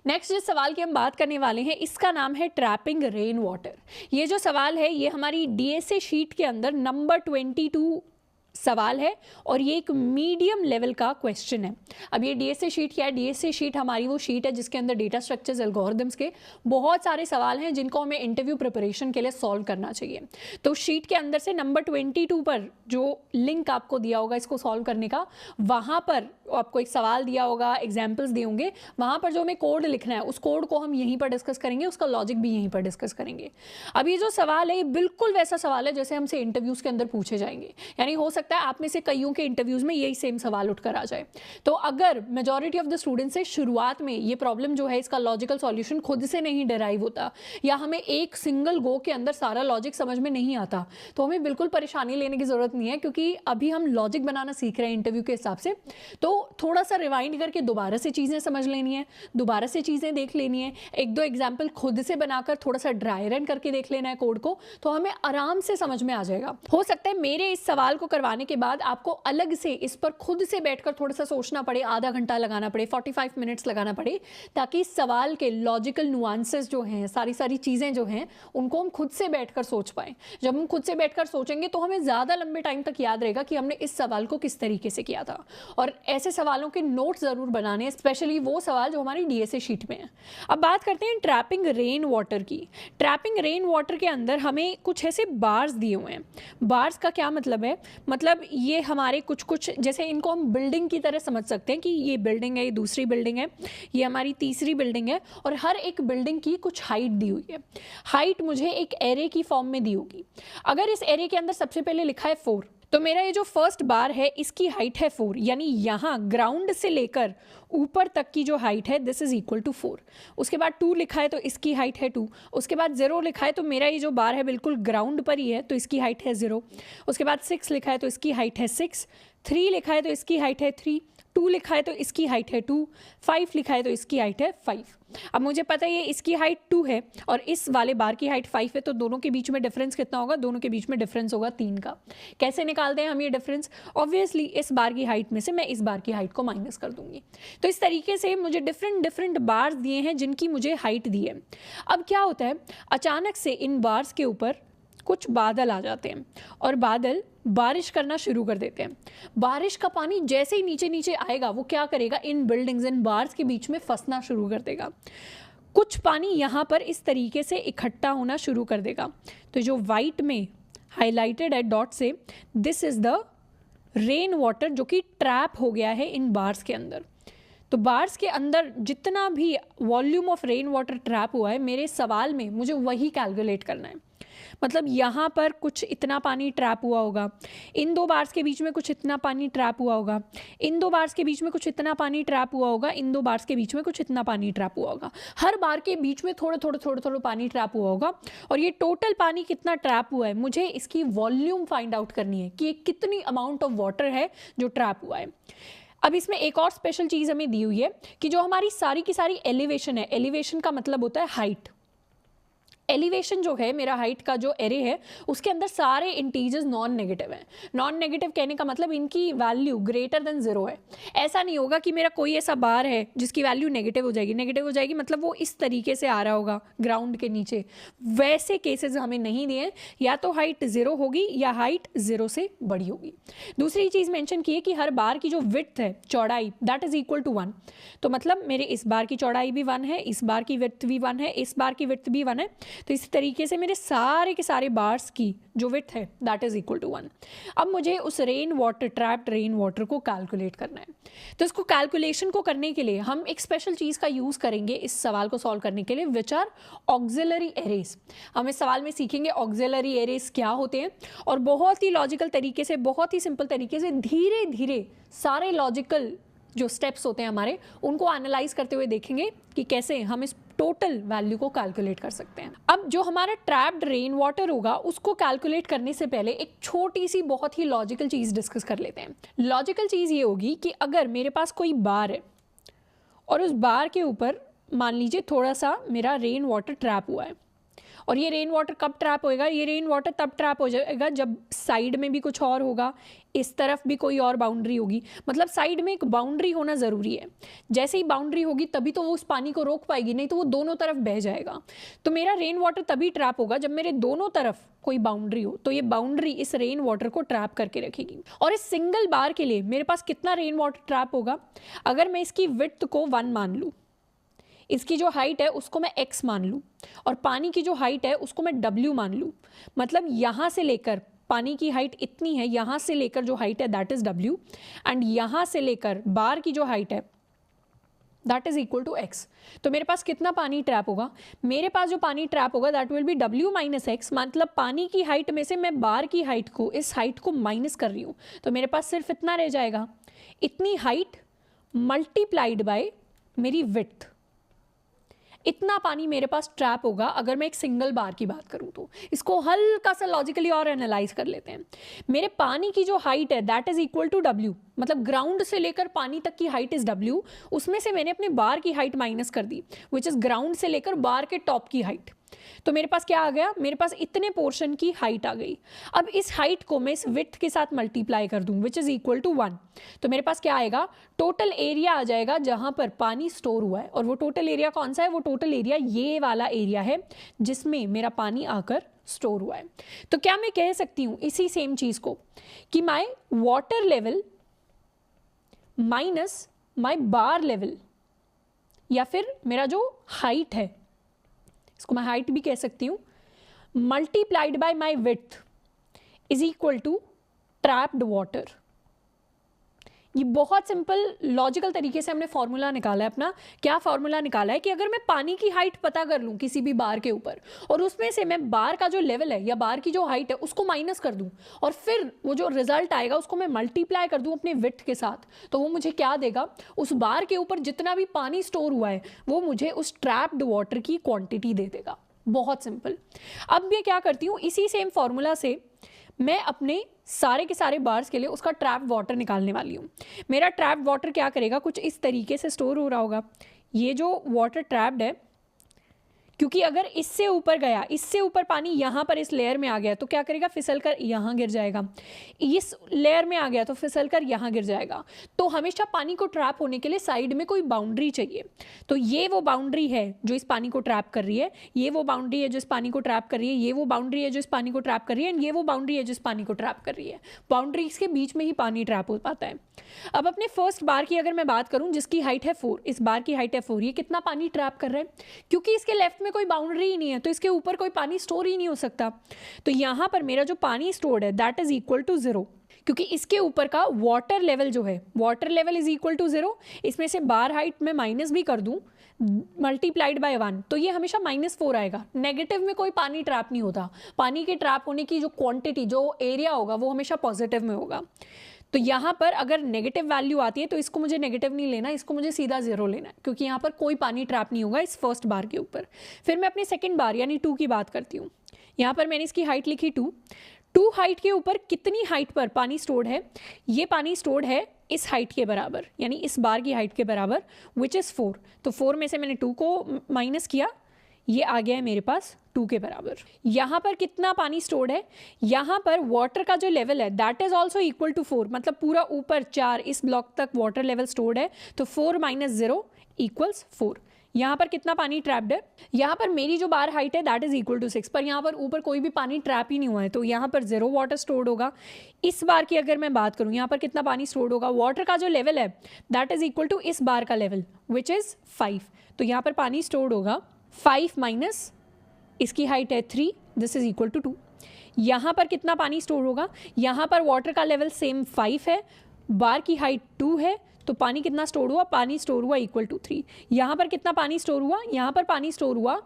Next जिस सवाल की हम बात करने वाले हैं इसका नाम है ट्रैपिंग रेन वाटर। ये जो सवाल है ये हमारी डीएसए शीट के अंदर नंबर 22 सवाल है और ये एक मीडियम लेवल का क्वेश्चन है। अब ये डीएसए शीट क्या है? डीएसए शीट हमारी वो शीट है जिसके अंदर डेटा स्ट्रक्चर्स, एल्गोरिदम्स के बहुत सारे सवाल हैं जिनको हमें इंटरव्यू प्रिपरेशन के लिए सॉल्व करना चाहिए। तो शीट के अंदर से नंबर 22 पर जो लिंक आपको दिया होगा इसको सॉल्व करने का, वहाँ पर आपको एक सवाल दिया होगा, एग्जाम्पल्स दिए होंगे, वहाँ पर जो हमें कोड लिखना है उस कोड को हम यहीं पर डिस्कस करेंगे, उसका लॉजिक भी यहीं पर डिस्कस करेंगे। अब ये जो सवाल है ये बिल्कुल वैसा सवाल है जैसे हमसे इंटरव्यूज़ के अंदर पूछे जाएंगे, यानी हो सकता है आप में से कईयों के इंटरव्यूज में यही सेम सवाल उठकर आ जाए। तो अगर मेजॉरिटी ऑफ द स्टूडेंट्स से शुरुआत में ये प्रॉब्लम जो है इसका लॉजिकल सॉल्यूशन खुद से नहीं डिराइव होता या हमें एक सिंगल गो के अंदर सारा लॉजिक समझ में नहीं आता, तो हमें बिल्कुल परेशानी लेने की जरूरत नहीं है, क्योंकि अभी हम लॉजिक बनाना सीख रहे हैं इंटरव्यू के हिसाब से। तो थोड़ा सा रिवाइंड करके दोबारा से चीजें समझ लेनी है, दोबारा से चीजें देख लेनी है, एक दो एग्जाम्पल खुद से बनाकर थोड़ा सा ड्राई रन करके देख लेना है कोड को, तो हमें आराम से समझ में आ जाएगा। हो सकता है मेरे इस सवाल को करवाने के बाद आपको अलग से इस पर खुद से बैठकर थोड़ा सा सोचना पड़े, आधा घंटा लगाना पड़े, 45 मिनट्स लगाना पड़े, ताकि इस सवाल के लॉजिकल नुआंसेस जो हैं, सारी चीज़ें जो हैं उनको हम खुद से बैठकर सोच पाएं। जब हम खुद से बैठकर सोचेंगे तो हमें ज़्यादा लंबे टाइम तक याद रहेगा कि हमने इस सवाल को किस तरीके से किया था। और ऐसे सवालों के नोट ज़रूर बनाने, स्पेशली वो सवाल जो हमारी डीएसए शीट में है। अब बात करते हैं ट्रैपिंग रेन वाटर की। ट्रैपिंग रेन वाटर के अंदर हमें कुछ ऐसे बार्स दिए हुए हैं। बार्स का क्या मतलब है? मतलब ये हमारे कुछ जैसे इनको हम बिल्डिंग की तरह समझ सकते हैं कि ये बिल्डिंग है, ये दूसरी बिल्डिंग है, ये हमारी तीसरी बिल्डिंग है, और हर एक बिल्डिंग की कुछ हाइट दी हुई है। हाइट मुझे एक एरे की फॉर्म में दी होगी। अगर इस एरे के अंदर सबसे पहले लिखा है 4, तो मेरा ये जो फर्स्ट बार है इसकी हाइट है 4, यानी यहाँ ग्राउंड से लेकर ऊपर तक की जो हाइट है दिस इज इक्वल टू 4। उसके बाद 2 लिखा है तो इसकी हाइट है 2। उसके बाद 0 लिखा है तो मेरा ये जो बार है बिल्कुल ग्राउंड पर ही है तो इसकी हाइट है 0। उसके बाद 6 लिखा है तो इसकी हाइट है 6। 3 लिखा है तो इसकी हाइट है 3। 2 लिखा है तो इसकी हाइट है 2। 5 लिखा है तो इसकी हाइट है 5। अब मुझे पता है ये इसकी हाइट 2 है और इस वाले बार की हाइट 5 है, तो दोनों के बीच में डिफरेंस कितना होगा? दोनों के बीच में डिफरेंस होगा 3 का। कैसे निकालते हैं हम ये डिफरेंस? ऑब्वियसली इस बार की हाइट में से मैं इस बार की हाइट को माइनस कर दूंगी। तो इस तरीके से मुझे डिफरेंट बार्स दिए हैं जिनकी मुझे हाइट दी है। अब क्या होता है, अचानक से इन बार्स के ऊपर कुछ बादल आ जाते हैं और बादल बारिश करना शुरू कर देते हैं। बारिश का पानी जैसे ही नीचे नीचे आएगा वो क्या करेगा? इन बिल्डिंग्स, इन बार्स के बीच में फंसना शुरू कर देगा। कुछ पानी यहाँ पर इस तरीके से इकट्ठा होना शुरू कर देगा। तो जो वाइट में हाईलाइटेड है डॉट से, this is the rain water जो कि ट्रैप हो गया है इन बार्स के अंदर। तो बार्स के अंदर जितना भी volume of rain water trap हुआ है मेरे सवाल में मुझे वही कैलकुलेट करना है। मतलब यहाँ पर कुछ इतना पानी ट्रैप हुआ होगा, इन 2 बार्स के बीच में कुछ इतना पानी ट्रैप हुआ होगा, इन 2 बार्स के बीच में कुछ इतना पानी ट्रैप हुआ होगा, इन 2 बार्स के बीच में कुछ इतना पानी ट्रैप हुआ होगा। हर बार के बीच में थोड़ा पानी ट्रैप हुआ होगा। और ये टोटल पानी कितना ट्रैप हुआ है, मुझे इसकी वॉल्यूम फाइंड आउट करनी है कि ये कितनी अमाउंट ऑफ वाटर है जो ट्रैप हुआ है। अब इसमें एक और स्पेशल चीज़ हमें दी हुई है कि जो हमारी सारी की सारी एलिवेशन है, एलिवेशन का मतलब होता है हाइट। एलिवेशन जो है, मेरा हाइट का जो एरे है उसके अंदर सारे इंटीजर्स नॉन नेगेटिव हैं। नॉन नेगेटिव कहने का मतलब इनकी वैल्यू ग्रेटर देन 0 है। ऐसा नहीं होगा कि मेरा कोई ऐसा बार है जिसकी वैल्यू नेगेटिव हो जाएगी। नेगेटिव हो जाएगी मतलब वो इस तरीके से आ रहा होगा ग्राउंड के नीचे। वैसे केसेस हमें नहीं दिए, या तो हाइट 0 होगी या हाइट 0 से बड़ी होगी। दूसरी चीज़ मेंशन की है कि हर बार की जो विड्थ है, चौड़ाई, दैट इज इक्वल टू 1। तो मतलब मेरे इस बार की चौड़ाई भी 1 है, इस बार की विड्थ भी 1 है, इस बार की विड्थ भी 1 है। तो इस तरीके से मेरे सारे के सारे बार्स की जो विड्थ है दैट इज इक्वल टू 1। अब मुझे उस rain water, trapped rain water को कैलकुलेट करना है। तो इसको कैलकुलेशन को करने के लिए हम एक स्पेशल चीज़ का यूज़ करेंगे इस सवाल को सॉल्व करने के लिए, विच आर ऑक्सिलरी एरेज। हम इस सवाल में सीखेंगे ऑक्सिलरी एरेज क्या होते हैं, और बहुत ही लॉजिकल तरीके से, बहुत ही सिंपल तरीके से धीरे धीरे सारे लॉजिकल जो स्टेप्स होते हैं हमारे उनको एनालाइज करते हुए देखेंगे कि कैसे हम इस टोटल वैल्यू को कैलकुलेट कर सकते हैं। अब जो हमारा ट्रैप्ड रेन वाटर होगा उसको कैलकुलेट करने से पहले एक छोटी सी बहुत ही लॉजिकल चीज़ डिस्कस कर लेते हैं। लॉजिकल चीज़ ये होगी कि अगर मेरे पास कोई बार है और उस बार के ऊपर मान लीजिए थोड़ा सा मेरा रेन वाटर ट्रैप हुआ है, और ये रेन वाटर कब ट्रैप होएगा, ये रेन वाटर तब ट्रैप हो जाएगा जब साइड में भी कुछ और होगा, इस तरफ भी कोई और बाउंड्री होगी, मतलब साइड में एक बाउंड्री होना ज़रूरी है। जैसे ही बाउंड्री होगी तभी तो वो उस पानी को रोक पाएगी, नहीं तो वो दोनों तरफ बह जाएगा। तो मेरा रेन वाटर तभी ट्रैप होगा जब मेरे दोनों तरफ कोई बाउंड्री हो, तो ये बाउंड्री इस रेन वाटर को ट्रैप करके रखेगी। और इस सिंगल बार के लिए मेरे पास कितना रेन वाटर ट्रैप होगा, अगर मैं इसकी विड्थ को 1 मान लूँ, इसकी जो हाइट है उसको मैं x मान लूँ, और पानी की जो हाइट है उसको मैं w मान लूँ, मतलब यहाँ से लेकर पानी की हाइट इतनी है, यहाँ से लेकर जो हाइट है दैट इज़ w, एंड यहाँ से लेकर बार की जो हाइट है that is equal to x। तो मेरे पास कितना पानी ट्रैप होगा, मेरे पास जो पानी ट्रैप होगा that will B w minus x, मतलब पानी की हाइट में से मैं बार की हाइट को, इस हाइट को माइनस कर रही हूँ, तो मेरे पास सिर्फ इतना रह जाएगा, इतनी हाइट मल्टीप्लाइड बाय मेरी विड्थ। इतना पानी मेरे पास ट्रैप होगा अगर मैं एक सिंगल बार की बात करूं। तो इसको हल्का सा लॉजिकली और एनालाइज कर लेते हैं। मेरे पानी की जो हाइट है that is equal to w, मतलब ग्राउंड से लेकर पानी तक की हाइट इज w, उसमें से मैंने अपने बार की हाइट माइनस कर दी, विच इज ग्राउंड से लेकर बार के टॉप की हाइट। तो मेरे पास क्या आ गया, मेरे पास इतने पोर्शन की हाइट आ गई। अब इस हाइट को मैं इस विड्थ के साथ मल्टीप्लाई कर दूं, विच इज इक्वल टू 1, तो मेरे पास क्या आएगा, टोटल एरिया आ जाएगा जहां पर पानी स्टोर हुआ है। और वो टोटल एरिया कौन सा है, वो टोटल एरिया ये वाला एरिया है जिसमें मेरा पानी आकर स्टोर हुआ है। तो क्या मैं कह सकती हूं इसी सेम चीज को कि माई water level minus my bar level, या फिर मेरा जो हाइट है, इसको मैं हाइट भी कह सकती हूँ, multiplied by my width is equal to trapped water. ये बहुत सिंपल लॉजिकल तरीके से हमने फॉर्मूला निकाला है अपना। क्या फॉर्मूला निकाला है कि अगर मैं पानी की हाइट पता कर लूँ किसी भी बार के ऊपर, और उसमें से मैं बार का जो लेवल है या बार की जो हाइट है उसको माइनस कर दूँ, और फिर वो जो रिजल्ट आएगा उसको मैं मल्टीप्लाई कर दूँ अपने विड्थ के साथ, तो वो मुझे क्या देगा, उस बार के ऊपर जितना भी पानी स्टोर हुआ है वो मुझे उस ट्रैप्ड वाटर की क्वांटिटी दे देगा। बहुत सिंपल। अब मैं क्या करती हूँ, इसी सेम फॉर्मूला से मैं अपने सारे के सारे बार्स के लिए उसका ट्रैप वाटर निकालने वाली हूँ। मेरा ट्रैप वाटर क्या करेगा, कुछ इस तरीके से स्टोर हो रहा होगा। ये जो वाटर ट्रैप्ड है, क्योंकि अगर इससे ऊपर गया, इससे ऊपर पानी यहाँ पर इस लेयर में आ गया तो क्या करेगा, फिसल कर यहाँ गिर जाएगा। इस लेयर में आ गया तो फिसल कर यहाँ गिर जाएगा। तो हमेशा पानी को ट्रैप होने के लिए साइड में कोई बाउंड्री चाहिए। तो ये वो बाउंड्री है जो इस पानी को ट्रैप कर रही है, ये वो बाउंड्री है जो इस पानी को ट्रैप कर रही है, ये वो बाउंड्री है जो इस पानी को ट्रैप कर रही है, एंड ये वो बाउंड्री है जो इस पानी को ट्रैप कर रही है। बाउंड्रीज के बीच में ही पानी ट्रैप हो पाता है। अब अपने फर्स्ट बार की अगर मैं बात करूं जिसकी हाइट है 4, इस बार की हाइट है 4, ये कितना पानी ट्रैप कर रहा है, क्योंकि इसके लेफ्ट में कोई बाउंड्री ही नहीं है तो इसके ऊपर कोई पानी स्टोर ही नहीं हो सकता। तो यहां पर मेरा जो पानी स्टोर्ड है दैट इज इक्वल टू 0, क्योंकि इसके ऊपर का वाटर लेवल जो है, water level is equal to 0। इसमें से बार हाइट में माइनस भी कर दूं मल्टीप्लाइड बाय 1, तो ये हमेशा -4 आएगा। नेगेटिव में कोई पानी ट्रैप नहीं होता। पानी के ट्रैप होने की जो क्वांटिटी, जो एरिया होगा वो हमेशा पॉजिटिव में होगा। तो यहाँ पर अगर नेगेटिव वैल्यू आती है तो इसको मुझे नेगेटिव नहीं लेना, इसको मुझे सीधा 0 लेना है, क्योंकि यहाँ पर कोई पानी ट्रैप नहीं होगा इस फर्स्ट बार के ऊपर। फिर मैं अपनी सेकंड बार यानी 2 की बात करती हूँ। यहाँ पर मैंने इसकी हाइट लिखी 2 हाइट के ऊपर कितनी हाइट पर पानी स्टोर्ड है, ये पानी स्टोर्ड है इस हाइट के बराबर, यानी इस बार की हाइट के बराबर, विच इज़ 4। तो 4 में से मैंने 2 को माइनस किया, ये आ गया है मेरे पास 2 के बराबर। यहाँ पर कितना पानी स्टोर्ड है, यहाँ पर वाटर का जो लेवल है that is also equal to 4, मतलब पूरा ऊपर 4 इस ब्लॉक तक वाटर लेवल स्टोर्ड है, तो 4 - 0 इक्वल्स 4। यहाँ पर कितना पानी ट्रैप्ड है, यहाँ पर मेरी जो बार हाइट है दैट इज इक्वल टू 6, पर यहाँ पर ऊपर कोई भी पानी ट्रैप ही नहीं हुआ है, तो यहाँ पर 0 वाटर स्टोर्ड होगा। इस बार की अगर मैं बात करूँ, यहाँ पर कितना पानी स्टोर्ड होगा, वाटर का जो लेवल है दैट इज इक्वल टू इस बार का लेवल विच इज़ 5, तो यहाँ पर पानी स्टोर्ड होगा 5 माइनस इसकी हाइट है 3, दिस इज इक्वल टू 2। यहाँ पर कितना पानी स्टोर होगा, यहाँ पर वाटर का लेवल सेम 5 है, बार की हाइट 2 है, तो पानी कितना स्टोर हुआ, पानी स्टोर हुआ इक्वल टू 3। यहाँ पर कितना पानी स्टोर हुआ, यहाँ पर पानी स्टोर हुआ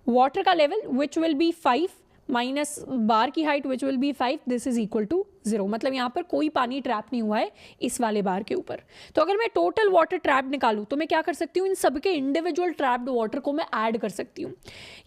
वाटर का level which will be 5 minus bar की height which will be 5, this is equal to 0, मतलब यहाँ पर कोई पानी ट्रैप नहीं हुआ है इस वाले बार के ऊपर। तो अगर मैं टोटल वाटर ट्रैप निकालूँ तो मैं क्या कर सकती हूँ, इन सबके इंडिविजुअल ट्रैप्ड वाटर को मैं ऐड कर सकती हूँ।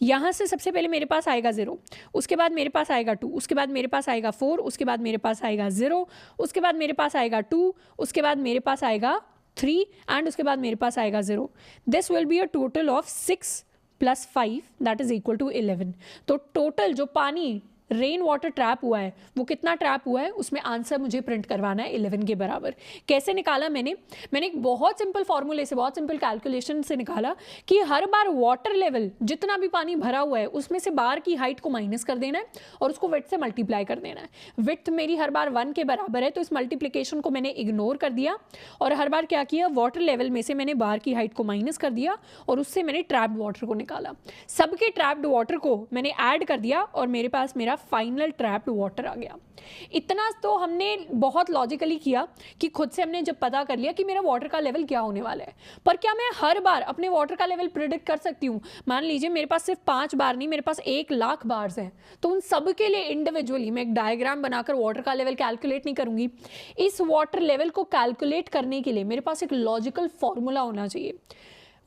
यहाँ से सबसे पहले मेरे पास आएगा 0, उसके बाद मेरे पास आएगा 2, उसके बाद मेरे पास आएगा 4, उसके बाद मेरे पास आएगा 0, उसके बाद मेरे पास आएगा 2, उसके बाद मेरे पास आएगा 3 एंड उसके बाद मेरे पास आएगा 0। This will be a total of 6 plus 5 that is equal to 11। तो टोटल जो पानी रेन वाटर ट्रैप हुआ है वो कितना ट्रैप हुआ है, उसमें आंसर मुझे प्रिंट करवाना है 11 के बराबर। कैसे निकाला मैंने एक बहुत सिंपल फॉर्मूले से, बहुत सिंपल कैलकुलेशन से निकाला कि हर बार वाटर लेवल जितना भी पानी भरा हुआ है उसमें से बार की हाइट को माइनस कर देना है और उसको विड्थ से मल्टीप्लाई कर देना है। विड्थ मेरी हर बार 1 के बराबर है, तो इस मल्टीप्लिकेशन को मैंने इग्नोर कर दिया और हर बार क्या किया, वाटर लेवल में से मैंने बार की हाइट को माइनस कर दिया और उससे मैंने ट्रैप्ड वाटर को निकाला। सबके ट्रैप्ड वाटर को मैंने ऐड कर दिया और मेरे पास मेरा फाइनल ट्रैप्ड वाटर आ गया। इतना तो हमने बहुत लॉजिकली किया कि खुद से हमने जब पता कर लिया कि मेरा वाटर का लेवल क्या होने वाला है। पर क्या मैं हर बार अपने वाटर का लेवल प्रिडिक्ट कर सकती हूँ? मान लीजिए मेरे पास सिर्फ 5 बार नहीं, मेरे पास 1 लाख बार्स हैं, तो उन सब के लिए इंडिविजुअली मैं एक डायग्राम बनाकर वाटर का लेवल कैलकुलेट नहीं करूंगी। इस वाटर लेवल को कैलकुलेट करने के लिए मेरे पास एक लॉजिकल फॉर्मूला होना चाहिए।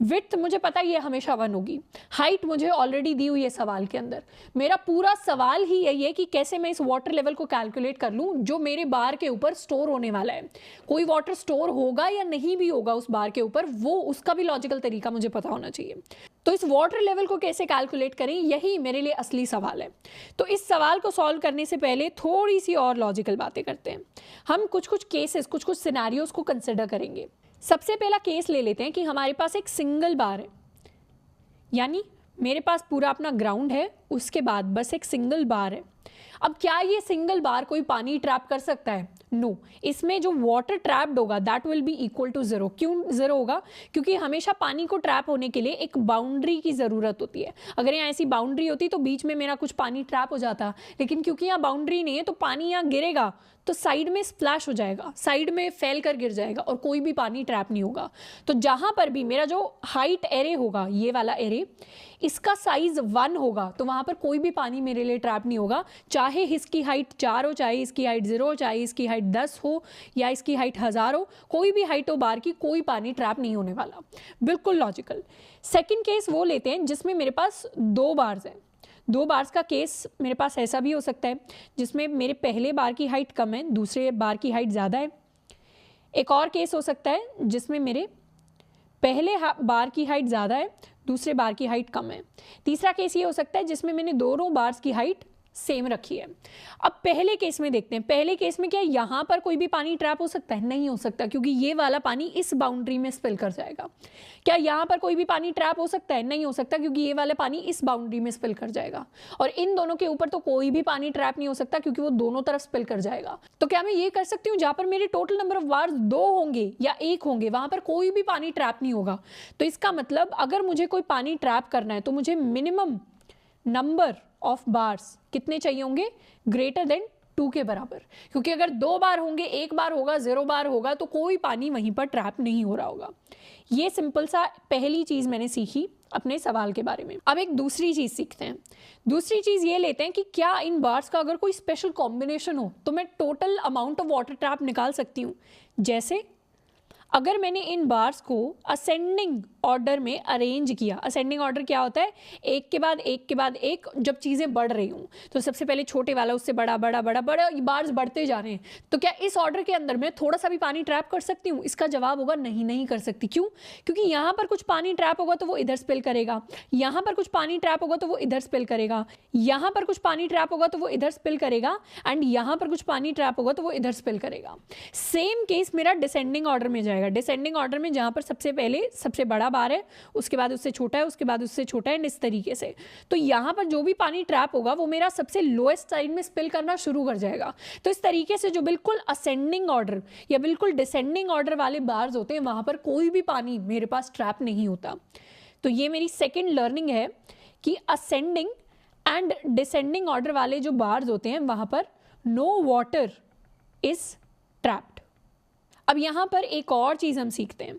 विड्थ मुझे पता है ये हमेशा 1 होगी, हाइट मुझे ऑलरेडी दी हुई है सवाल के अंदर। मेरा पूरा सवाल ही यही है कि कैसे मैं इस वाटर लेवल को कैलकुलेट कर लूं जो मेरे बार के ऊपर स्टोर होने वाला है। कोई वाटर स्टोर होगा या नहीं भी होगा उस बार के ऊपर, वो उसका भी लॉजिकल तरीका मुझे पता होना चाहिए। तो इस वाटर लेवल को कैसे कैलकुलेट करें, यही मेरे लिए असली सवाल है। तो इस सवाल को सॉल्व करने से पहले थोड़ी सी और लॉजिकल बातें करते हैं। हम कुछ केसेस, कुछ सिनेरियोज को कंसिडर करेंगे। सबसे पहला केस ले लेते हैं कि हमारे पास एक सिंगल बार है, यानी मेरे पास पूरा अपना ग्राउंड है, उसके बाद बस एक सिंगल बार है। अब क्या ये सिंगल बार कोई पानी ट्रैप कर सकता है? नो। इसमें जो वाटर ट्रैप्ड होगा that will be equal to 0। क्यों 0 होगा? क्योंकि हमेशा पानी को ट्रैप होने के लिए एक बाउंड्री की ज़रूरत होती है। अगर यहाँ ऐसी बाउंड्री होती तो बीच में मेरा कुछ पानी ट्रैप हो जाता, लेकिन क्योंकि यहाँ बाउंड्री नहीं है तो पानी यहाँ गिरेगा तो साइड में स्प्लैश हो जाएगा, साइड में फैल कर गिर जाएगा और कोई भी पानी ट्रैप नहीं होगा। तो जहाँ पर भी मेरा जो हाइट एरे होगा, ये वाला एरे, इसका साइज 1 होगा तो वहाँ पर कोई भी पानी मेरे लिए ट्रैप नहीं होगा। चाहे इसकी हाइट 4 हो, चाहे इसकी हाइट 0 हो, चाहे इसकी हाइट 10 हो या इसकी हाइट 1000 हो, कोई भी हाइट हो बार की, कोई पानी ट्रैप नहीं होने वाला। बिल्कुल लॉजिकल। सेकेंड केस वो लेते हैं जिसमें मेरे पास 2 बार्स हैं। 2 बार्स का केस मेरे पास ऐसा भी हो सकता है जिसमें मेरे पहले बार की हाइट कम है, दूसरे बार की हाइट ज़्यादा है। एक और केस हो सकता है जिसमें मेरे पहले बार की हाइट ज़्यादा है, दूसरे बार की हाइट कम है। तीसरा केस ये हो सकता है जिसमें मैंने दोनों बार्स की हाइट सेम रखी है। अब पहले केस में देखते हैं। पहले केस में क्या यहाँ पर कोई भी पानी ट्रैप हो सकता है? नहीं हो सकता, क्योंकि ये वाला पानी इस बाउंड्री में स्पिल कर जाएगा। क्या यहाँ पर कोई भी पानी ट्रैप हो सकता है? नहीं हो सकता, क्योंकि ये वाला पानी इस बाउंड्री में स्पिल कर जाएगा। और इन दोनों के ऊपर तो कोई भी पानी ट्रैप नहीं हो सकता, क्योंकि वो दोनों तरफ स्पिल कर जाएगा। तो क्या मैं ये कर सकती हूँ जहाँ पर मेरे टोटल नंबर ऑफ बार्स 2 होंगे या 1 होंगे, वहां पर कोई भी पानी ट्रैप नहीं होगा? तो इसका मतलब अगर मुझे कोई पानी ट्रैप करना है तो मुझे मिनिमम नंबर ऑफ बार्स कितने चाहिए होंगे? ग्रेटर देन 2 के बराबर। क्योंकि अगर 2 बार होंगे, 1 बार होगा, 0 बार होगा, तो कोई पानी वहीं पर ट्रैप नहीं हो रहा होगा। ये सिंपल सा पहली चीज मैंने सीखी अपने सवाल के बारे में। अब एक दूसरी चीज सीखते हैं। दूसरी चीज ये लेते हैं कि क्या इन बार्स का अगर कोई स्पेशल कॉम्बिनेशन हो तो मैं total amount of water trap निकाल सकती हूँ। जैसे अगर मैंने इन बार्स को असेंडिंग ऑर्डर में अरेंज किया। असेंडिंग ऑर्डर क्या होता है? एक के बाद एक के बाद एक, जब चीज़ें बढ़ रही हूँ तो सबसे पहले छोटे वाला, उससे बड़ा बड़ा बड़ा बड़ा, बार्स बढ़ते जा रहे हैं। तो क्या इस ऑर्डर के अंदर मैं थोड़ा सा भी पानी ट्रैप कर सकती हूँ? इसका जवाब होगा नहीं, नहीं कर सकती। क्यों? क्योंकि यहाँ पर कुछ पानी ट्रैप होगा तो वो इधर स्पिल करेगा, यहाँ पर कुछ पानी ट्रैप होगा तो वो इधर स्पिल करेगा, यहाँ पर कुछ पानी ट्रैप होगा तो वो इधर स्पिल करेगा, एंड यहाँ पर कुछ पानी ट्रैप होगा तो वो इधर स्पिल करेगा। सेम केस मेरा डिसेंडिंग ऑर्डर में जाएगा। डिसेंडिंग ऑर्डर में जहाँ पर सबसे पहले सबसे बड़ा बार है, उसके बाद उससे छोटा है, उसके बाद उससे छोटा है, इस तरीके से। तो यहाँ पर जो भी पानी ट्रैप होगा वो मेरा सबसे लोएस्ट साइड में स्पिल करना शुरू कर जाएगा। तो इस तरीके से जो बिल्कुल असेंडिंग ऑर्डर या बिल्कुल डिसेंडिंग ऑर्डर वाले बार्स होते हैं वहाँ पर कोई भी पानी मेरे पास ट्रैप नहीं होता। तो ये मेरी सेकेंड लर्निंग है कि असेंडिंग एंड डिसेंडिंग ऑर्डर वाले जो बार्स होते हैं वहाँ पर नो वाटर इज ट्रैप्ड। अब यहाँ पर एक और चीज़ हम सीखते हैं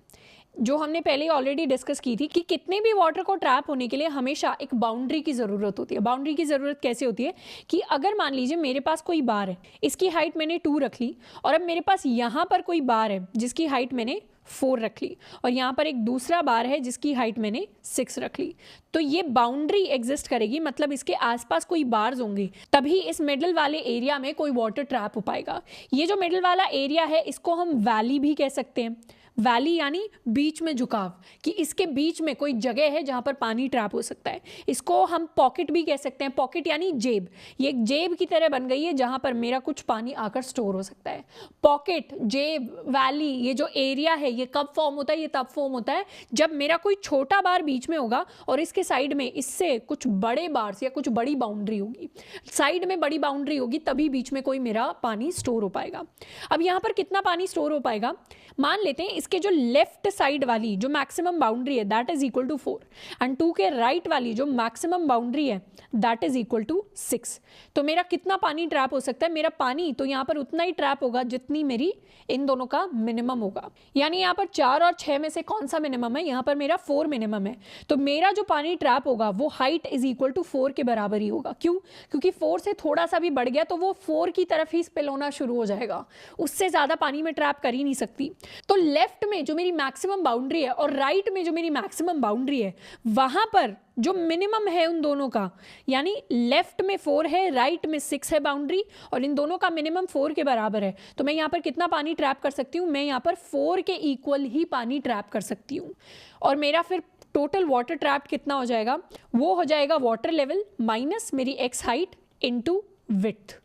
जो हमने पहले ऑलरेडी डिस्कस की थी कि कितने भी वाटर को ट्रैप होने के लिए हमेशा एक बाउंड्री की ज़रूरत होती है। बाउंड्री की ज़रूरत कैसे होती है कि अगर मान लीजिए मेरे पास कोई बार है, इसकी हाइट मैंने 2 रख ली, और अब मेरे पास यहाँ पर कोई बार है जिसकी हाइट मैंने 4 रख ली, और यहाँ पर एक दूसरा बार है जिसकी हाइट मैंने 6 रख ली। तो ये बाउंड्री एग्जिस्ट करेगी, मतलब इसके आसपास कोई बार्स होंगे, तभी इस मिडल वाले एरिया में कोई वाटर ट्रैप हो पाएगा। ये जो मिडल वाला एरिया है इसको हम वैली भी कह सकते हैं। वैली यानी बीच में झुकाव, कि इसके बीच में कोई जगह है जहां पर पानी ट्रैप हो सकता है। इसको हम पॉकेट भी कह सकते हैं। पॉकेट यानी जेब, ये एक जेब की तरह बन गई है जहां पर मेरा कुछ पानी आकर स्टोर हो सकता है। पॉकेट, जेब, वैली, ये जो एरिया है ये कब फॉर्म होता है? ये तब फॉर्म होता है जब मेरा कोई छोटा बार बीच में होगा और इसके साइड में इससे कुछ बड़े बार्स या कुछ बड़ी बाउंड्री होगी। साइड में बड़ी बाउंड्री होगी तभी बीच में कोई मेरा पानी स्टोर हो पाएगा। अब यहाँ पर कितना पानी स्टोर हो पाएगा? मान लेते हैं इसके जो लेफ्ट साइड वाली जो मैक्सिमम बाउंड्री है that is equal to 4 and 2 के राइट वाली जो मैक्सिमम बाउंड्री है दैट इज इक्वल टू 6। तो मेरा कितना पानी ट्रैप हो सकता है? मेरा पानी तो यहाँ पर उतना ही ट्रैप होगा जितनी मेरी इन दोनों का मिनिमम होगा। यानी यहाँ पर 4 और 6 में से कौन सा मिनिमम है? यहाँ पर मेरा 4 मिनिमम है। तो मेरा जो पानी ट्रैप होगा वो हाइट इज इक्वल टू 4 के बराबर ही होगा। क्यों? क्योंकि 4 से थोड़ा सा भी बढ़ गया तो वो 4 की तरफ ही स्पिल होना शुरू हो जाएगा, उससे ज्यादा पानी में ट्रैप कर ही नहीं सकती। तो लेफ्ट में जो मेरी मैक्सिमम बाउंड्री है और राइट में जो मेरी मैक्सिमम बाउंड्री है वहां पर जो मिनिमम है उन दोनों का, यानी लेफ्ट में 4 है, राइट में 6 है बाउंड्री, और इन दोनों का मिनिमम 4 के बराबर है। तो मैं यहाँ पर कितना पानी ट्रैप कर सकती हूँ? मैं यहाँ पर 4 के इक्वल ही पानी ट्रैप कर सकती हूँ। और मेरा फिर टोटल वाटर ट्रैप कितना हो जाएगा? वो हो जाएगा वाटर लेवल माइनस मेरी एक्स हाइट इनटू विड्थ।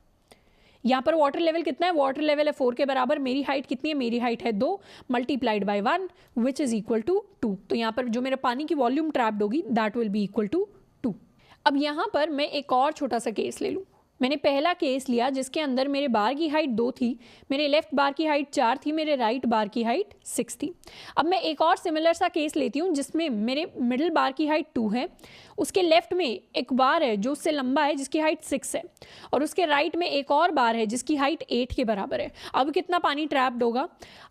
यहाँ पर वाटर लेवल कितना है? वाटर लेवल है 4 के बराबर। मेरी हाइट कितनी है? मेरी हाइट है 2 multiplied by 1 which is equal to 2। तो यहाँ पर जो मेरा पानी की वॉल्यूम ट्रैप्ड होगी that will be equal to 2। अब यहाँ पर मैं एक और छोटा सा केस ले लूँ। मैंने पहला केस लिया जिसके अंदर मेरे बार की हाइट 2 थी, मेरे लेफ्ट बार की हाइट 4 थी, मेरे राइट बार की हाइट 6 थी। अब मैं एक और सिमिलर सा केस लेती हूँ जिसमें मेरे मिडिल बार की हाइट 2 है, उसके लेफ्ट में एक बार है जो उससे लंबा है जिसकी हाइट 6 है, और उसके राइट में एक और बार है जिसकी हाइट 8 के बराबर है। अब कितना पानी ट्रैप्ड होगा?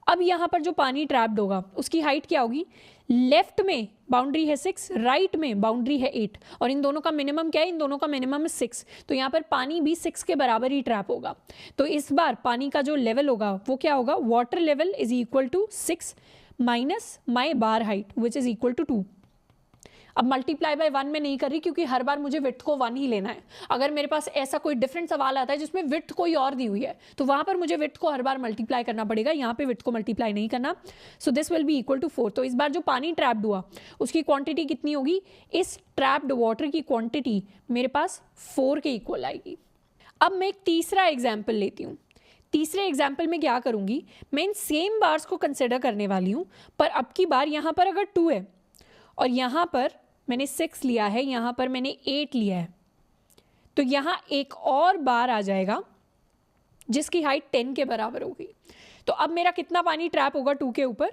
अब यहाँ पर जो पानी ट्रैप्ड होगा उसकी हाइट क्या होगी? लेफ्ट में बाउंड्री है 6, राइट में बाउंड्री है 8, और इन दोनों का मिनिमम क्या है? इन दोनों का मिनिमम है 6। तो यहाँ पर पानी भी 6 के बराबर ही ट्रैप होगा। तो इस बार पानी का जो लेवल होगा वो क्या होगा? Water level is equal to 6 minus my bar height which is equal to 2। अब मल्टीप्लाई बाय 1 में नहीं कर रही क्योंकि हर बार मुझे विड्थ को 1 ही लेना है। अगर मेरे पास ऐसा कोई डिफरेंट सवाल आता है जिसमें विड्थ कोई और दी हुई है तो वहां पर मुझे विड्थ को हर बार मल्टीप्लाई करना पड़ेगा, यहाँ पे विड्थ को मल्टीप्लाई नहीं करना। So this will be equal to 4। तो इस बार जो पानी ट्रैप्ड हुआ उसकी क्वांटिटी कितनी होगी? इस ट्रैप्ड वाटर की क्वांटिटी मेरे पास 4 के इक्वल आएगी। अब मैं एक तीसरा एग्जाम्पल लेती हूँ। तीसरे एग्जाम्पल में क्या करूँगी? मैं इन सेम बार्स को कंसिडर करने वाली हूँ, पर अब की बार यहाँ पर अगर 2 है और यहाँ पर मैंने 6 लिया है, यहाँ पर मैंने 8 लिया है, तो यहाँ एक और बार आ जाएगा जिसकी हाइट 10 के बराबर होगी। तो अब मेरा कितना पानी ट्रैप होगा 2 के ऊपर?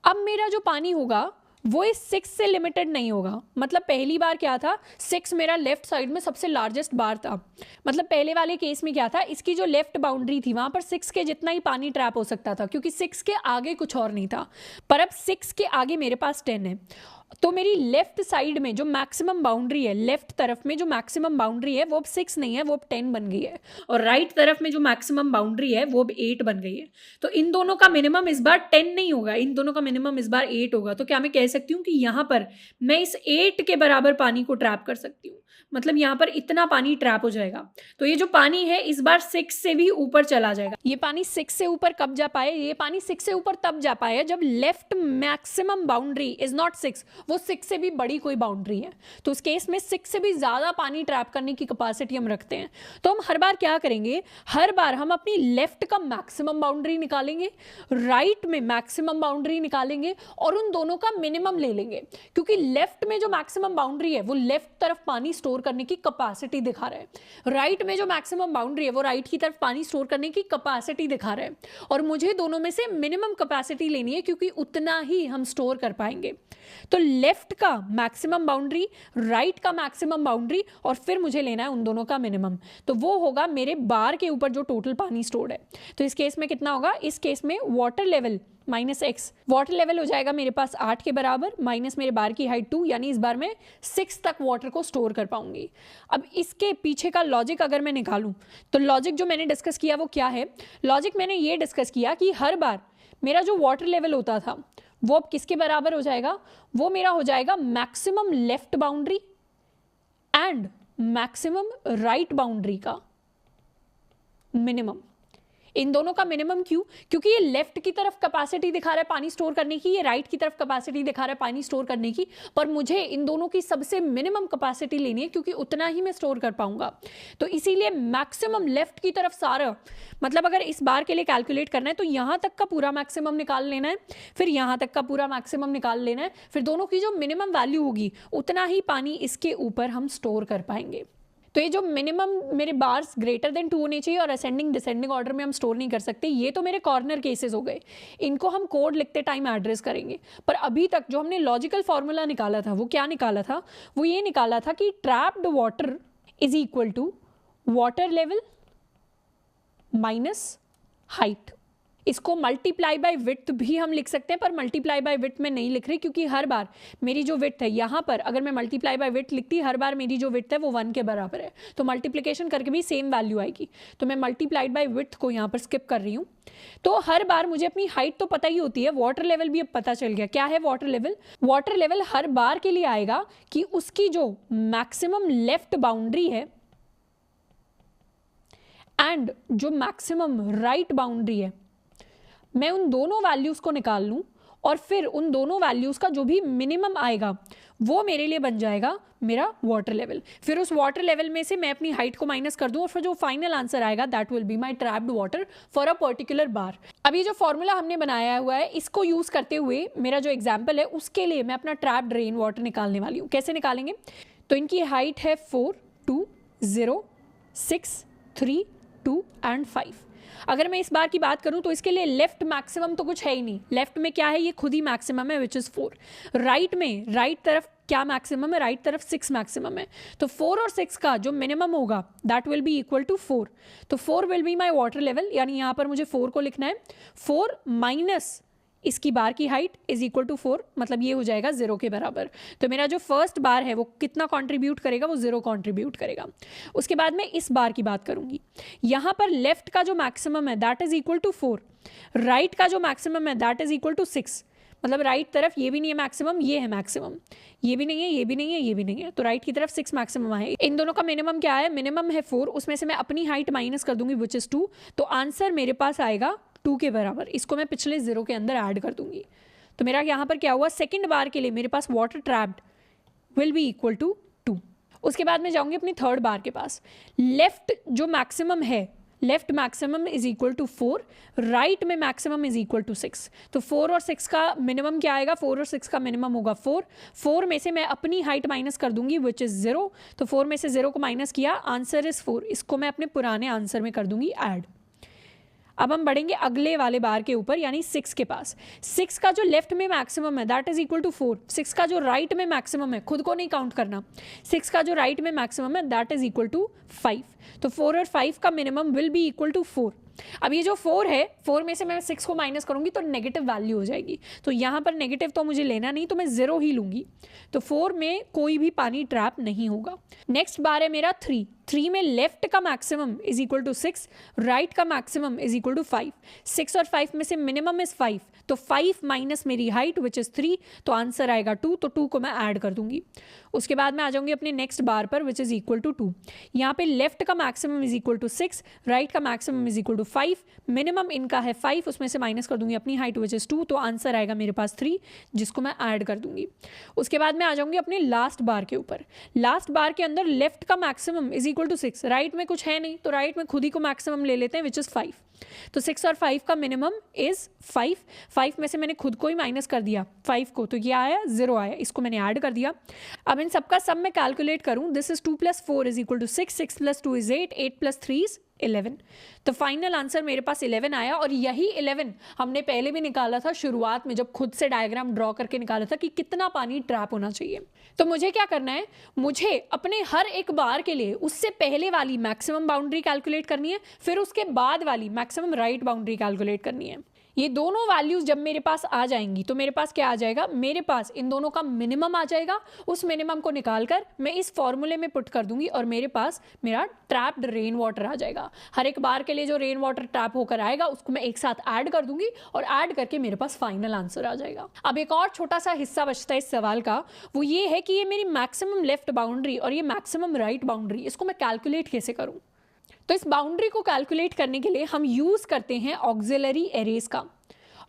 अब मेरा जो पानी होगा वो इस 6 से लिमिटेड नहीं होगा। मतलब पहली बार क्या था? 6 मेरा लेफ्ट साइड में सबसे लार्जेस्ट बार था। मतलब पहले वाले केस में क्या था? इसकी जो लेफ्ट बाउंड्री थी वहां पर 6 के जितना ही पानी ट्रैप हो सकता था क्योंकि 6 के आगे कुछ और नहीं था। पर अब 6 के आगे मेरे पास 10 है, तो मेरी लेफ्ट साइड में जो मैक्सिमम बाउंड्री है, लेफ्ट तरफ में जो मैक्सिमम बाउंड्री है वो अब 6 नहीं है, वो अब 10 बन गई है, और राइट तरफ में जो मैक्सिमम बाउंड्री है वो अब 8 बन गई है। तो इन दोनों का मिनिमम इस बार 10 नहीं होगा, इन दोनों का मिनिमम इस बार 8 होगा। तो क्या मैं कह सकती हूँ कि यहाँ पर मैं इस 8 के बराबर पानी को ट्रैप कर सकती हूँ? मतलब यहाँ पर इतना पानी ट्रैप हो जाएगा। तो ये जो पानी है इस बार 6 से भी ऊपर चला जाएगा। ये पानी 6 से ऊपर कब जा पाए? ये पानी 6 से ऊपर तब जा पाए जब left maximum boundary is not 6, वो 6 से भी बड़ी कोई बाउंड्री है। तो उस केस में 6 से भी ज्यादा पानी ट्रैप करने की कैपेसिटी हम रखते हैं। तो हम हर बार क्या करेंगे? हर बार हम अपनी लेफ्ट का मैक्सिमम बाउंड्री निकालेंगे, राइट में मैक्सिमम बाउंड्री निकालेंगे और उन दोनों का मिनिमम ले लेंगे, क्योंकि लेफ्ट में जो मैक्सिमम बाउंड्री है वो लेफ्ट तरफ पानी स्टोर करने की कैपेसिटी दिखा रहा है, राइट में जो मैक्सिमम बाउंड्री है वो राइट की तरफ पानी स्टोर करने की कैपेसिटी दिखा रहा है, और मुझे दोनों में से मिनिमम कैपेसिटी लेनी है क्योंकि उतना ही हम स्टोर कर पाएंगे। तो लेफ्ट का मैक्सिमम बाउंड्री, राइट का मैक्सिमम बाउंड्री, और फिर मुझे लेना है उन दोनों का मिनिमम। तो वो होगा मेरे बार के ऊपर जो टोटल पानी स्टोर्ड है। तो इस केस में कितना होगा? इस केस में water level minus x, water level हो जाएगा मेरे पास 8 के बराबर, माइनस मेरे बार की हाइट 2, यानी इस बार मैं 6 तक वाटर को स्टोर कर पाऊंगी। अब इसके पीछे का लॉजिक अगर मैं निकालूं तो लॉजिक जो मैंने डिस्कस किया वो क्या है? लॉजिक मैंने ये डिस्कस किया कि हर बार मेरा जो वाटर लेवल होता था वो अब किसके बराबर हो जाएगा? वो मेरा हो जाएगा maximum left boundary and maximum right boundary का मिनिमम। इन दोनों का मिनिमम क्यों? क्योंकि ये लेफ्ट की तरफ कैपेसिटी दिखा रहा है पानी स्टोर करने की, ये राइट की तरफ कैपेसिटी दिखा रहा है पानी स्टोर करने की, पर मुझे इन दोनों की सबसे मिनिमम कैपेसिटी लेनी है क्योंकि उतना ही मैं स्टोर कर पाऊंगा। तो इसीलिए मैक्सिमम लेफ्ट की तरफ सारा, मतलब अगर इस बार के लिए कैलकुलेट करना है तो यहां तक का पूरा मैक्सिमम निकाल लेना है, फिर यहां तक का पूरा मैक्सिमम निकाल लेना है, फिर दोनों की जो मिनिमम वैल्यू होगी उतना ही पानी इसके ऊपर हम स्टोर कर पाएंगे। तो ये जो मिनिमम मेरे बार्स ग्रेटर देन 2 होने चाहिए और असेंडिंग डिसेंडिंग ऑर्डर में हम स्टोर नहीं कर सकते, ये तो मेरे कॉर्नर केसेस हो गए, इनको हम कोड लिखते टाइम एड्रेस करेंगे। पर अभी तक जो हमने लॉजिकल फॉर्मूला निकाला था वो क्या निकाला था? वो ये निकाला था कि trapped water is equal to water level minus height. इसको मल्टीप्लाई बाय विड्थ भी हम लिख सकते हैं, पर मल्टीप्लाई बाय विड्थ में नहीं लिख रही क्योंकि हर बार मेरी जो विड्थ है यहाँ पर अगर मैं मल्टीप्लाई बाय विड्थ लिखती, हर बार मेरी जो विड्थ है वो 1 के बराबर है, तो मल्टीप्लिकेशन करके भी सेम वैल्यू आएगी। तो मैं मल्टीप्लाइड बाय विड्थ को यहाँ पर स्किप कर रही हूँ। तो हर बार मुझे अपनी हाइट तो पता ही होती है, वाटर लेवल भी अब पता चल गया। क्या है वाटर लेवल? वाटर लेवल हर बार के लिए आएगा कि उसकी जो मैक्सिमम लेफ्ट बाउंड्री है एंड जो मैक्सिमम राइट बाउंड्री है, मैं उन दोनों वैल्यूज को निकाल लूं और फिर उन दोनों वैल्यूज का जो भी मिनिमम आएगा वो मेरे लिए बन जाएगा मेरा वाटर लेवल। फिर उस वाटर लेवल में से मैं अपनी हाइट को माइनस कर दूं और फिर जो फाइनल आंसर आएगा that will be my trapped water for a particular bar. अब ये जो फॉर्मूला हमने बनाया हुआ है इसको यूज करते हुए मेरा जो एग्जाम्पल है उसके लिए मैं अपना ट्रैप्ड रेन वाटर निकालने वाली हूँ। कैसे निकालेंगे? तो इनकी हाइट है 4, 2, 0, 6, 3, 2 एंड 5। अगर मैं इस बार की बात करूं तो इसके लिए लेफ्ट मैक्सिमम तो कुछ है ही नहीं, लेफ्ट में क्या है? ये खुद ही मैक्सिमम है विच इज 4। राइट में, राइट तरफ क्या मैक्सिमम है? राइट तरफ 6 मैक्सिमम है। तो 4 और 6 का जो मिनिमम होगा that will be equal to 4। तो 4 will be my water level, यानी यहां पर मुझे 4 को लिखना है। 4 माइनस इसकी बार की हाइट इज इक्वल टू 4, मतलब ये हो जाएगा 0 के बराबर। तो मेरा जो फर्स्ट बार है वो कितना कंट्रीब्यूट करेगा? वो 0 कंट्रीब्यूट करेगा। उसके बाद मैं इस बार की बात करूंगी, यहां पर लेफ्ट का जो मैक्सिमम है that is equal to 4, right का जो मैक्सिमम है दैट इज इक्वल टू 6। मतलब राइट तरफ ये भी नहीं है मैक्सिमम, ये है मैक्सिमम, ये भी नहीं है, ये भी नहीं है, ये भी नहीं है, तो राइट की तरफ 6 मैक्सिमम है। इन दोनों का मिनिमम क्या है? मिनिमम है 4, उसमें से मैं अपनी हाइट माइनस कर दूंगी विच इज 2, तो आंसर मेरे पास आएगा 2 के बराबर। इसको मैं पिछले 0 के अंदर ऐड कर दूंगी। तो मेरा यहाँ पर क्या हुआ? सेकंड बार के लिए मेरे पास water trapped will be equal to 2। उसके बाद मैं जाऊंगी अपनी थर्ड बार के पास। लेफ्ट जो मैक्सिमम है, left maximum is equal to 4, right में मैक्सिमम इज इक्वल टू 6। तो 4 और 6 का मिनिमम क्या आएगा? 4 और 6 का मिनिमम होगा 4। 4 में से मैं अपनी हाइट माइनस कर दूंगी विच इज 0। तो 4 में से 0 को माइनस किया, आंसर इज 4। इसको मैं अपने पुराने आंसर में कर दूंगी ऐड। अब हम बढ़ेंगे अगले वाले बार के ऊपर, यानी 6 के पास। 6 का जो लेफ्ट में मैक्सिमम है दैट इज इक्वल टू 4। 6 का जो राइट में मैक्सिमम है, खुद को नहीं काउंट करना, 6 का जो राइट में मैक्सिमम है दैट इज इक्वल टू 5। तो 4 और 5 का minimum will be equal to 4। अब ये जो 4 है, 4 में से मैं 6 को माइनस करूंगी तो नेगेटिव वैल्यू हो जाएगी। तो यहाँ पर नेगेटिव तो मुझे लेना नहीं, तो मैं 0 ही लूंगी। तो 4 में कोई भी पानी ट्रैप नहीं होगा। नेक्स्ट बार है मेरा 3। 3 में लेफ्ट का maximum is equal to 6, right का मैक्सिमम इज इक्वल टू 5। 6 और 5 में से मिनिमम इज 5, तो 5 माइनस मेरी हाइट विच इज 3, तो आंसर आएगा 2। तो 2 को मैं ऐड कर दूंगी। उसके बाद मैं आ जाऊंगी अपने नेक्स्ट बार पर विच इज इक्वल टू 2। यहाँ पे लेफ्ट का maximum is equal to 6, right का maximum is equal to 5, minimum इनका है 5, उसमें से माइनस कर दूंगी अपनी हाइट विच इज 2, तो आंसर आएगा मेरे पास 3, जिसको मैं ऐड कर दूंगी। उसके बाद मैं आ जाऊंगी अपने लास्ट बार के ऊपर। लास्ट बार के अंदर लेफ्ट का maximum is equal to 6, right में कुछ है नहीं, तो राइट में खुद ही को मैक्सिमम ले लेते हैं विच इज 5। तो 6 और 5 का मिनिमम इज 5। 5 में से मैंने खुद को ही माइनस कर दिया 5 को, तो ये आया 0 आया, इसको मैंने ऐड कर दिया। अब इन सबका सम मैं कैलकुलेट करूं, this is 2 + 4 is equal to 6, 6 + 2 is 8, 8 + 3 is 11। तो फाइनल आंसर मेरे पास 11 आया। और यही 11 हमने पहले भी निकाला था शुरुआत में, जब खुद से डायग्राम ड्रॉ करके निकाला था कि कितना पानी ट्रैप होना चाहिए। तो मुझे क्या करना है? मुझे अपने हर एक बार के लिए उससे पहले वाली मैक्सिमम बाउंड्री कैलकुलेट करनी है, फिर उसके बाद वाली मैक्सिमम राइट बाउंड्री कैलकुलेट करनी है। ये दोनों वैल्यूज जब मेरे पास आ जाएंगी तो मेरे पास क्या आ जाएगा? मेरे पास इन दोनों का मिनिमम आ जाएगा। उस मिनिमम को निकालकर मैं इस फॉर्मूले में पुट कर दूंगी और मेरे पास मेरा ट्रैप्ड रेन वाटर आ जाएगा। हर एक बार के लिए जो रेन वाटर ट्रैप होकर आएगा उसको मैं एक साथ ऐड कर दूंगी और ऐड करके मेरे पास फाइनल आंसर आ जाएगा। अब एक और छोटा सा हिस्सा बचता है इस सवाल का, वो ये है कि ये मेरी मैक्सिमम लेफ्ट बाउंड्री और ये मैक्सिमम राइट बाउंड्री, इसको मैं कैलकुलेट कैसे करूँ। तो इस बाउंड्री को कैलकुलेट करने के लिए हम यूज करते हैं ऑक्सिलरी एरेज का।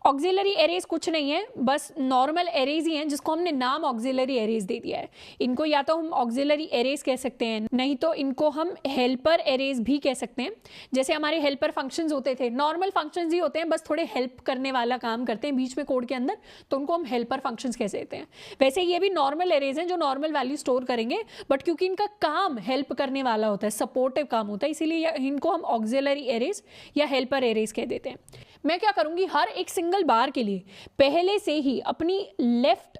ऑक्सिलरी एरेज कुछ नहीं है, बस नॉर्मल एरेज ही हैं जिसको हमने नाम ऑक्सिलरी एरेज दे दिया है। इनको या तो हम ऑक्सिलरी एरेज कह सकते हैं, नहीं तो इनको हम हेल्पर एरेज भी कह सकते हैं। जैसे हमारे हेल्पर फंक्शंस होते थे, नॉर्मल फंक्शंस ही होते हैं, बस थोड़े हेल्प करने वाला काम करते हैं बीच में कोड के अंदर, तो उनको हम हेल्पर फंक्शंस कह सकते हैं। वैसे ये भी नॉर्मल एरेज हैं जो नॉर्मल वैल्यू स्टोर करेंगे, बट क्योंकि इनका काम हेल्प करने वाला होता है, सपोर्टिव काम होता है, इसीलिए इनको हम ऑक्सिलरी एरेज या हेल्पर एरेज कह देते हैं। मैं क्या करूंगी, हर एक सिंगल बार के लिए पहले से ही अपनी लेफ्ट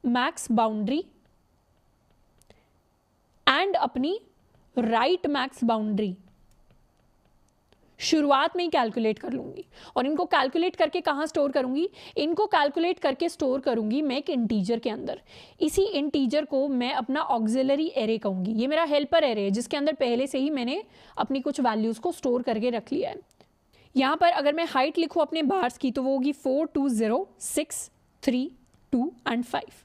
मैक्स बाउंड्री एंड अपनी राइट मैक्स बाउंड्री शुरुआत में ही कैलकुलेट कर लूंगी। और इनको कैलकुलेट करके कहां स्टोर करूंगी, इनको कैलकुलेट करके स्टोर करूंगी मैं एक इंटीजर के अंदर। इसी इंटीजर को मैं अपना ऑक्सिलरी एरे कहूंगी। ये मेरा हेल्पर एरे है जिसके अंदर पहले से ही मैंने अपनी कुछ वैल्यूज को स्टोर करके रख लिया है। यहाँ पर अगर मैं हाइट लिखूँ अपने बार्स की तो वो होगी 4 2 0 6 3 2 एंड 5।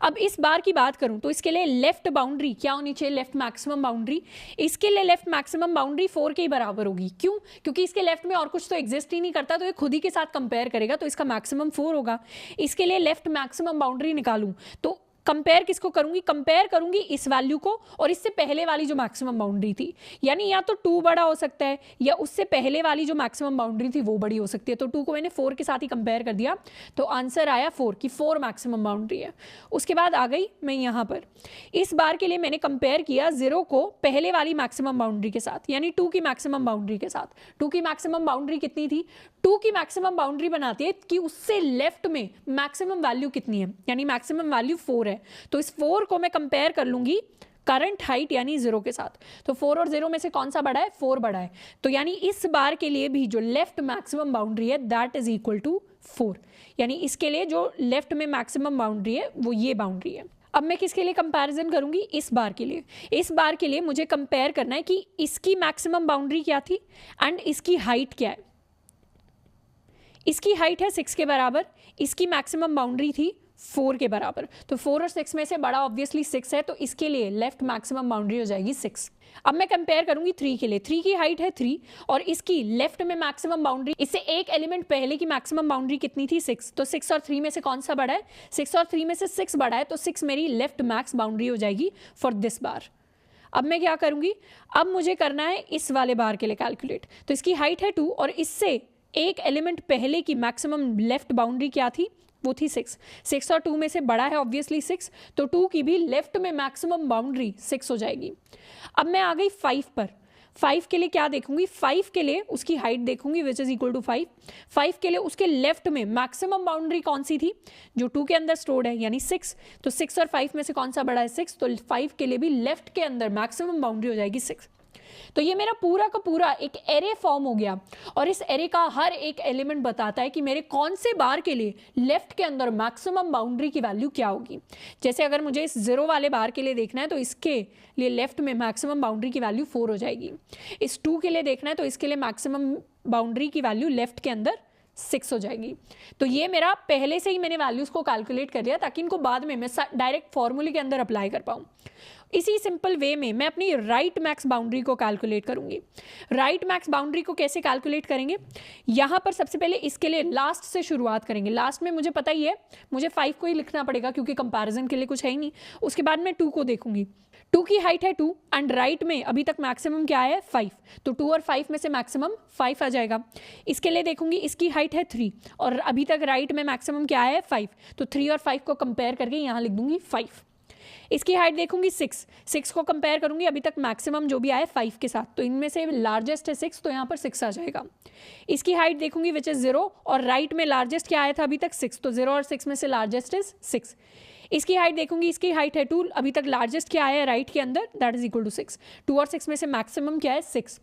अब इस बार की बात करूं तो इसके लिए लेफ्ट बाउंड्री क्या होनी चाहिए, लेफ्ट मैक्सिमम बाउंड्री। इसके लिए लेफ्ट मैक्सिमम बाउंड्री 4 के ही बराबर होगी। क्यों? क्योंकि इसके लेफ्ट में और कुछ तो एग्जिस्ट ही नहीं करता, तो ये खुद ही के साथ कंपेयर करेगा, तो इसका मैक्सिमम 4 होगा। इसके लिए लेफ्ट मैक्सिमम बाउंड्री निकालूं तो कंपेयर किसको करूंगी, कंपेयर करूंगी इस वैल्यू को और इससे पहले वाली जो मैक्सिमम बाउंड्री थी। यानी या तो 2 बड़ा हो सकता है या उससे पहले वाली जो मैक्सिमम बाउंड्री थी वो बड़ी हो सकती है। तो 2 को मैंने 4 के साथ ही कंपेयर कर दिया, तो आंसर आया 4 की 4 मैक्सिमम बाउंड्री है। उसके बाद आ गई मैं यहाँ पर, इस बार के लिए मैंने कंपेयर किया 0 को पहले वाली मैक्सिमम बाउंड्री के साथ, यानी 2 की मैक्सिमम बाउंड्री के साथ। 2 की मैक्सिमम बाउंड्री कितनी थी, 2 की मैक्सिमम बाउंड्री बनाती है कि उससे लेफ्ट में मैक्सिमम वैल्यू कितनी है, यानी मैक्सिमम वैल्यू 4 है। तो इस 4 को मैं कंपेयर कर लूंगी करंट हाइट यानी 0 के साथ। तो 4 और 0 में से कौन सा बड़ा है, 4 बड़ा है। तो यानी इस बार के लिए भी जो लेफ्ट मैक्सिमम बाउंड्री है दैट इज इक्वल टू 4। यानी इसके लिए जो लेफ्ट में मैक्सिमम बाउंड्री है वो ये बाउंड्री है। अब मैं किसके लिए कंपैरिजन करूंगी, इस बार के लिए। इस बार के लिए मुझे कंपेयर करना है कि इसकी मैक्सिमम बाउंड्री क्या थी एंड इसकी हाइट क्या है। इसकी हाइट है 6 के बराबर, इसकी मैक्सिमम बाउंड्री थी 4 के बराबर। तो 4 और 6 में से बड़ा ऑब्वियसली 6 है, तो इसके लिए लेफ्ट मैक्सिमम बाउंड्री हो जाएगी 6। अब मैं कंपेयर करूंगी 3 के लिए। 3 की हाइट है 3 और इसकी लेफ्ट में मैक्सिमम बाउंड्री, इससे एक एलिमेंट पहले की मैक्सिमम बाउंड्री कितनी थी, 6। तो 6 और 3 में से कौन सा बड़ा है, 6 और 3 में से 6 बड़ा है, तो 6 मेरी लेफ्ट मैक्स बाउंड्री हो जाएगी फॉर दिस बार। अब मैं क्या करूंगी, अब मुझे करना है इस वाले बार के लिए कैलकुलेट। तो इसकी हाइट है 2 और इससे एक एलिमेंट पहले की मैक्सिमम लेफ्ट बाउंड्री क्या थी, वो थी 6। 6 और 2 में से बड़ा है ऑब्वियसली 6, तो 2 की भी लेफ्ट में मैक्सिमम बाउंड्री 6 हो जाएगी। अब मैं आ गई 5 पर। 5 के लिए क्या देखूंगी, 5 के लिए उसकी हाइट देखूंगी विच इज इक्वल टू 5। 5 के लिए उसके लेफ्ट में मैक्सिमम बाउंड्री कौन सी थी, जो 2 के अंदर स्टोर्ड है, यानी 6। तो 6 और 5 में से कौन सा बड़ा है, 6। तो 5 के लिए भी लेफ्ट के अंदर मैक्सिमम बाउंड्री हो जाएगी 6। तो ये मेरा पूरा का पूरा एक एरे फॉर्म हो गया और इस एरे का हर एक एलिमेंट बताता है कि मेरे कौन से बार के लिए लेफ्ट के अंदर मैक्सिमम बाउंड्री की वैल्यू क्या होगी। जैसे अगर मुझे इस 0 वाले बार के लिए देखना है तो इसके लिए लेफ्ट में मैक्सिमम बाउंड्री की वैल्यू 4 हो जाएगी। इस 2 के लिए देखना है तो इसके लिए मैक्सिमम बाउंड्री की वैल्यू लेफ्ट के अंदर 6 हो जाएगी। तो ये मेरा पहले से ही मैंने वैल्यूज को कैलकुलेट कर लिया ताकि इनको बाद में मैं डायरेक्ट फॉर्मूले के अंदर अप्लाई कर पाऊँ। इसी सिंपल वे में मैं अपनी राइट मैक्स बाउंड्री को कैलकुलेट करूंगी। राइट मैक्स बाउंड्री को कैसे कैलकुलेट करेंगे, यहाँ पर सबसे पहले इसके लिए लास्ट से शुरुआत करेंगे। लास्ट में मुझे पता ही है मुझे 5 को ही लिखना पड़ेगा क्योंकि कंपैरिजन के लिए कुछ है ही नहीं। उसके बाद मैं 2 को देखूंगी। 2 की हाइट है 2 एंड राइट में अभी तक मैक्सिमम क्या है 5, तो 2 और 5 में से मैक्सिमम 5 आ जाएगा। इसके लिए देखूंगी इसकी हाइट है 3 और अभी तक राइट में मैक्सिमम क्या है 5, तो 3 और 5 को कंपेयर करके यहाँ लिख दूंगी 5। इसकी हाइट देखूंगी 6 को कंपेयर करूंगी अभी तक मैक्सिमम जो भी आया 5 के साथ, तो इनमें से लार्जेस्ट है 6, तो यहाँ पर 6 आ जाएगा। इसकी हाइट देखूंगी विच इज 0 और राइट में लार्जेस्ट क्या आया था अभी तक 6, तो 0 और 6 में से लार्जेस्ट इज 6। इसकी हाइट देखूंगी, इसकी हाइट है 2, अभी तक लार्जेस्ट क्या आया है राइट के अंदर, दैट इज इक्वल टू 6। 2 और 6 में से मैक्सिमम क्या है 6।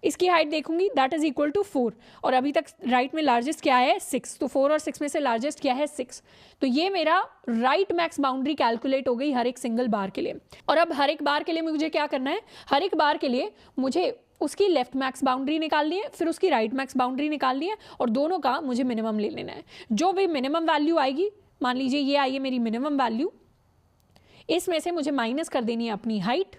इसकी हाइट देखूंगी दैट इज इक्वल टू 4 और अभी तक राइट में लार्जेस्ट क्या है 6, तो 4 और 6 में से लार्जेस्ट क्या है 6। तो ये मेरा राइट मैक्स बाउंड्री कैलकुलेट हो गई हर एक सिंगल बार के लिए। और अब हर एक बार के लिए मुझे क्या करना है, हर एक बार के लिए मुझे उसकी लेफ्ट मैक्स बाउंड्री निकालनी है, फिर उसकी राइट मैक्स बाउंड्री निकालनी है और दोनों का मुझे मिनिमम ले लेना है। जो भी मिनिमम वैल्यू आएगी, मान लीजिए ये आई है मेरी मिनिमम वैल्यू, इसमें से मुझे माइनस कर देनी है अपनी हाइट,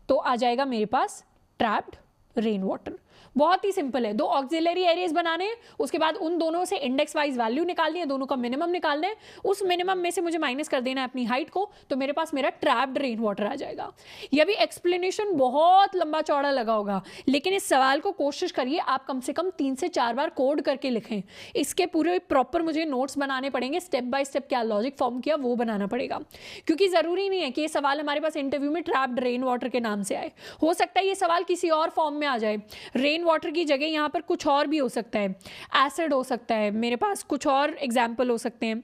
तो आ जाएगा मेरे पास ट्रैप्ड रेन वाटर। बहुत ही सिंपल है, दो ऑक्सिलरी एरियाज बनाने हैं, उसके बाद उन दोनों से इंडेक्स वाइज वैल्यू निकालनी है, दोनों का मिनिमम निकालना है, उस मिनिमम में से मुझे माइनस कर देना है अपनी हाइट को, तो मेरे पास मेरा ट्रैप्ड रेन वाटर आ जाएगा। यह भी एक्सप्लेनेशन बहुत लंबा चौड़ा लगा होगा, लेकिन इस सवाल को कोशिश करिए आप कम से कम 3 से 4 बार कोड करके लिखें। इसके पूरे प्रॉपर मुझे नोट्स बनाने पड़ेंगे, स्टेप बाय स्टेप क्या लॉजिक फॉर्म किया वो बनाना पड़ेगा, क्योंकि ज़रूरी नहीं है कि ये सवाल हमारे पास इंटरव्यू में ट्रैप्ड रेन वाटर के नाम से आए। हो सकता है ये सवाल किसी और फॉर्म में आ जाए, रेन वाटर की जगह यहाँ पर कुछ और भी हो सकता है, एसिड हो सकता है, मेरे पास कुछ और एग्जाम्पल हो सकते हैं।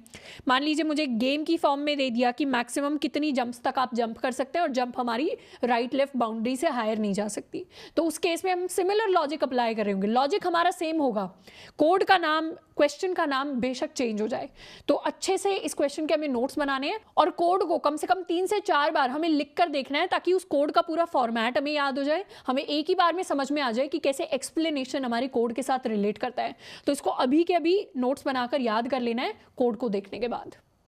मान लीजिए मुझे गेम की फॉर्म में दे दिया कि मैक्सिमम कितनी जंप्स तक आप जंप कर सकते हैं और जंप हमारी राइट लेफ्ट बाउंड्री से हायर नहीं जा सकती, तो उस केस में हम सिमिलर लॉजिक अप्लाई कर रहे होंगे, लॉजिक हमारा सेम होगा, कोड का नाम, क्वेश्चन का नाम बेशक चेंज हो जाए। तो अच्छे से इस क्वेश्चन के हमें नोट्स बनाने हैं और कोड को कम से कम 3 से 4 बार हमें लिख कर देखना है, ताकि उस कोड का पूरा फॉर्मेट हमें याद हो जाए, हमें एक ही बार में समझ में आ जाए कि कैसे एक्सप्लेनेशन हमारे कोड के साथ रिलेट करता है। तो इसको अभी के अभी नोट्स बनाकर याद कर लेना है कोड को देखने के बाद।